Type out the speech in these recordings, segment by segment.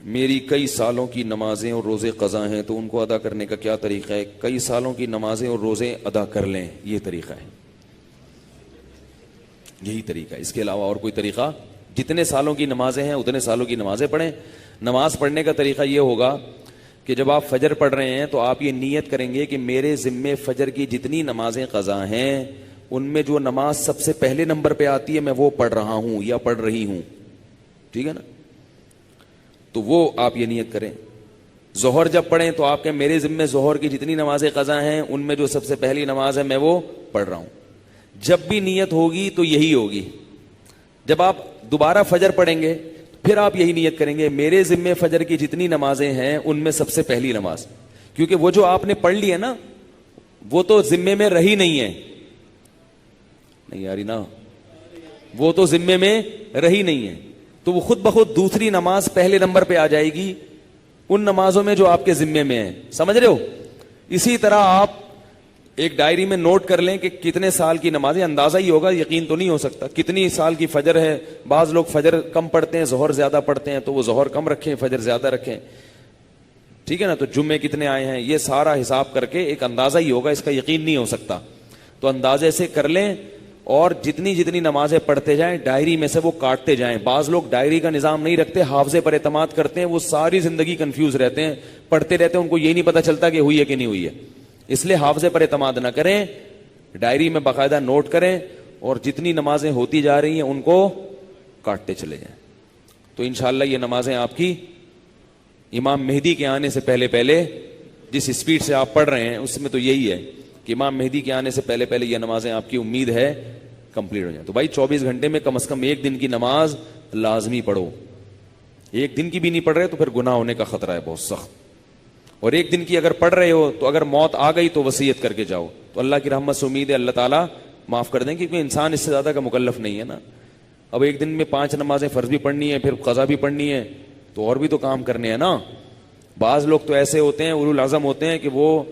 میری کئی سالوں کی نمازیں اور روزے قضا ہیں تو ان کو ادا کرنے کا کیا طریقہ ہے؟ کئی سالوں کی نمازیں اور روزے ادا کر لیں، یہ طریقہ ہے، یہی طریقہ ہے، اس کے علاوہ اور کوئی طریقہ؟ جتنے سالوں کی نمازیں ہیں اتنے سالوں کی نمازیں پڑھیں۔ نماز پڑھنے کا طریقہ یہ ہوگا کہ جب آپ فجر پڑھ رہے ہیں تو آپ یہ نیت کریں گے کہ میرے ذمے فجر کی جتنی نمازیں قضا ہیں ان میں جو نماز سب سے پہلے نمبر پہ آتی ہے میں وہ پڑھ رہا ہوں یا پڑھ رہی ہوں، ٹھیک ہے نا؟ تو وہ آپ یہ نیت کریں۔ ظہر جب پڑھیں تو آپ کہیں میرے ذمے ظہر کی جتنی نمازیں قضا ہیں ان میں جو سب سے پہلی نماز ہے میں وہ پڑھ رہا ہوں۔ جب بھی نیت ہوگی تو یہی ہوگی۔ جب آپ دوبارہ فجر پڑھیں گے پھر آپ یہی نیت کریں گے میرے ذمے فجر کی جتنی نمازیں ہیں ان میں سب سے پہلی نماز، کیونکہ وہ جو آپ نے پڑھ لی ہے نا وہ تو ذمے میں رہی نہیں ہے، نہیں یاری نا، وہ تو ذمے میں رہی نہیں ہے، تو وہ خود بخود دوسری نماز پہلے نمبر پہ آ جائے گی ان نمازوں میں جو آپ کے ذمے میں ہیں، سمجھ رہے ہو؟ اسی طرح آپ ایک ڈائری میں نوٹ کر لیں کہ کتنے سال کی نمازیں، اندازہ ہی ہوگا، یقین تو نہیں ہو سکتا، کتنی سال کی فجر ہے۔ بعض لوگ فجر کم پڑھتے ہیں ظہر زیادہ پڑھتے ہیں تو وہ ظہر کم رکھیں فجر زیادہ رکھیں، ٹھیک ہے نا؟ تو جمعے کتنے آئے ہیں یہ سارا حساب کر کے ایک اندازہ ہی ہوگا، اس کا یقین نہیں ہو سکتا، تو اندازے سے کر لیں اور جتنی جتنی نمازیں پڑھتے جائیں ڈائری میں سے وہ کاٹتے جائیں۔ بعض لوگ ڈائری کا نظام نہیں رکھتے، حافظے پر اعتماد کرتے ہیں، وہ ساری زندگی کنفیوز رہتے ہیں، پڑھتے رہتے ہیں، ان کو یہ نہیں پتہ چلتا کہ ہوئی ہے کہ نہیں ہوئی ہے۔ اس لیے حافظے پر اعتماد نہ کریں، ڈائری میں باقاعدہ نوٹ کریں اور جتنی نمازیں ہوتی جا رہی ہیں ان کو کاٹتے چلے جائیں، تو انشاءاللہ یہ نمازیں آپ کی امام مہدی کے آنے سے پہلے پہلے، جس اسپیڈ سے آپ پڑھ رہے ہیں اس میں تو یہی ہے کہ امام مہدی کے آنے سے پہلے پہلے یہ نمازیں آپ کی امید ہے کمپلیٹ ہو جائیں۔ تو بھائی 24 گھنٹے میں کم از کم ایک دن کی نماز لازمی پڑھو، ایک دن کی بھی نہیں پڑھ رہے تو پھر گناہ ہونے کا خطرہ ہے بہت سخت، اور ایک دن کی اگر پڑھ رہے ہو تو اگر موت آ گئی تو وصیت کر کے جاؤ، تو اللہ کی رحمت سے امید ہے اللہ تعالیٰ معاف کر دیں، کیونکہ انسان اس سے زیادہ کا مکلف نہیں ہے نا۔ اب ایک دن میں 5 نمازیں فرض بھی پڑھنی ہے، پھر قضا بھی پڑھنی ہے، تو اور بھی تو کام کرنے ہیں نا۔ بعض لوگ تو ایسے ہوتے ہیں اولو العزم ہوتے ہیں کہ وہ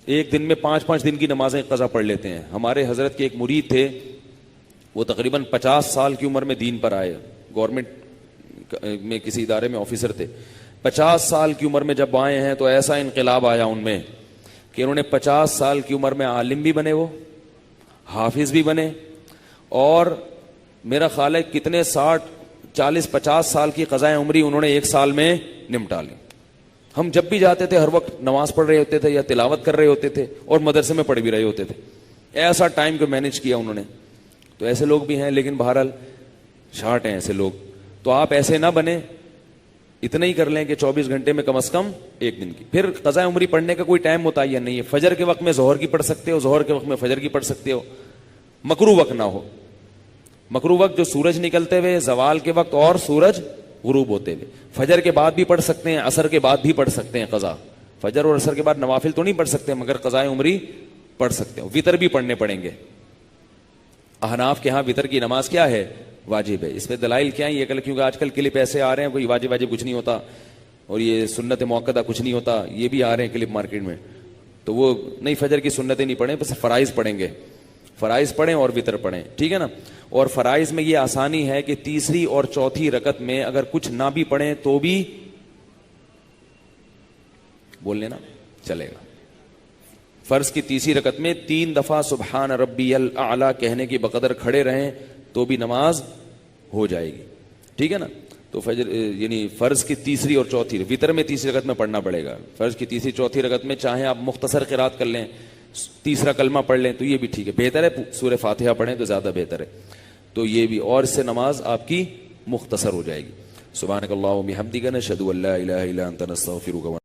ایک دن میں 5 دن کی نمازیں قضا پڑھ لیتے ہیں۔ ہمارے حضرت کے ایک مرید تھے، وہ تقریباً 50 سال کی عمر میں دین پر آئے، گورنمنٹ میں کسی ادارے میں آفیسر تھے۔ 50 سال کی عمر میں جب آئے ہیں تو ایسا انقلاب آیا ان میں کہ انہوں نے 50 سال کی عمر میں عالم بھی بنے، وہ حافظ بھی بنے، اور میرا خیال ہے کتنے 40-50 سال کی قضائے عمری انہوں نے ایک سال میں نمٹا لی۔ ہم جب بھی جاتے تھے ہر وقت نماز پڑھ رہے ہوتے تھے یا تلاوت کر رہے ہوتے تھے اور مدرسے میں پڑھ بھی رہے ہوتے تھے، ایسا ٹائم کو مینج کیا انہوں نے۔ تو ایسے لوگ بھی ہیں، لیکن بہرحال شارٹ ہیں ایسے لوگ، تو آپ ایسے نہ بنیں، اتنا ہی کر لیں کہ 24 گھنٹے میں کم از کم ایک دن کی۔ پھر قضاء عمری پڑھنے کا کوئی ٹائم متعین نہیں ہے، فجر کے وقت میں ظہر کی پڑھ سکتے ہو، ظہر کے وقت میں فجر کی پڑھ سکتے ہو، مکروہ وقت نہ ہو۔ مکروہ وقت جو سورج نکلتے ہوئے، زوال کے وقت اور سورج غروب ہوتے ہوئے، فجر کے بعد بھی پڑھ سکتے ہیں، عصر کے بعد بھی پڑھ سکتے ہیں قضا، فجر اور عصر کے بعد نوافل تو نہیں پڑھ سکتے مگر قضاء عمری پڑھ سکتے ہو۔ وطر بھی پڑھنے پڑیں گے، احناف کے ہاں وطر کی نماز کیا ہے؟ واجب ہے۔ اس پہ دلائل کیا ہیں یہ؟ کیونکہ آج کل کلپ ایسے آ رہے ہیں، کوئی واجب کچھ نہیں ہوتا اور یہ سنت موقدہ کچھ نہیں ہوتا، یہ بھی آ رہے ہیں کلپ مارکیٹ میں، تو وہ نہیں، فجر کی سنتیں نہیں پڑھیں، بس فرائض پڑھیں گے، فرائض پڑھیں اور وطر پڑھیں، ٹھیک ہے نا؟ اور فرائض میں یہ آسانی ہے کہ تیسری اور چوتھی رکعت میں اگر کچھ نہ بھی پڑھیں تو بھی بول لینا چلے گا۔ فرض کی تیسری رکعت میں 3 دفعہ سبحان ربی الاعلی کہنے کی بقدر کھڑے رہیں تو بھی نماز ہو جائے گی، ٹھیک ہے نا؟ تو فجر یعنی فرض کی تیسری اور چوتھی، وطر میں تیسری رکعت میں پڑھنا پڑے گا، فرض کی تیسری چوتھی رکعت میں چاہیں آپ مختصر قرات کر لیں، تیسرا کلمہ پڑھ لیں تو یہ بھی ٹھیک ہے، بہتر ہے سورہ فاتحہ پڑھیں تو زیادہ بہتر ہے، تو یہ بھی، اور اس سے نماز آپ کی مختصر ہو جائے گی۔ سبحانک اللہم و بحمدک، نشہد ان لا الہ الا انت، نستغفرک و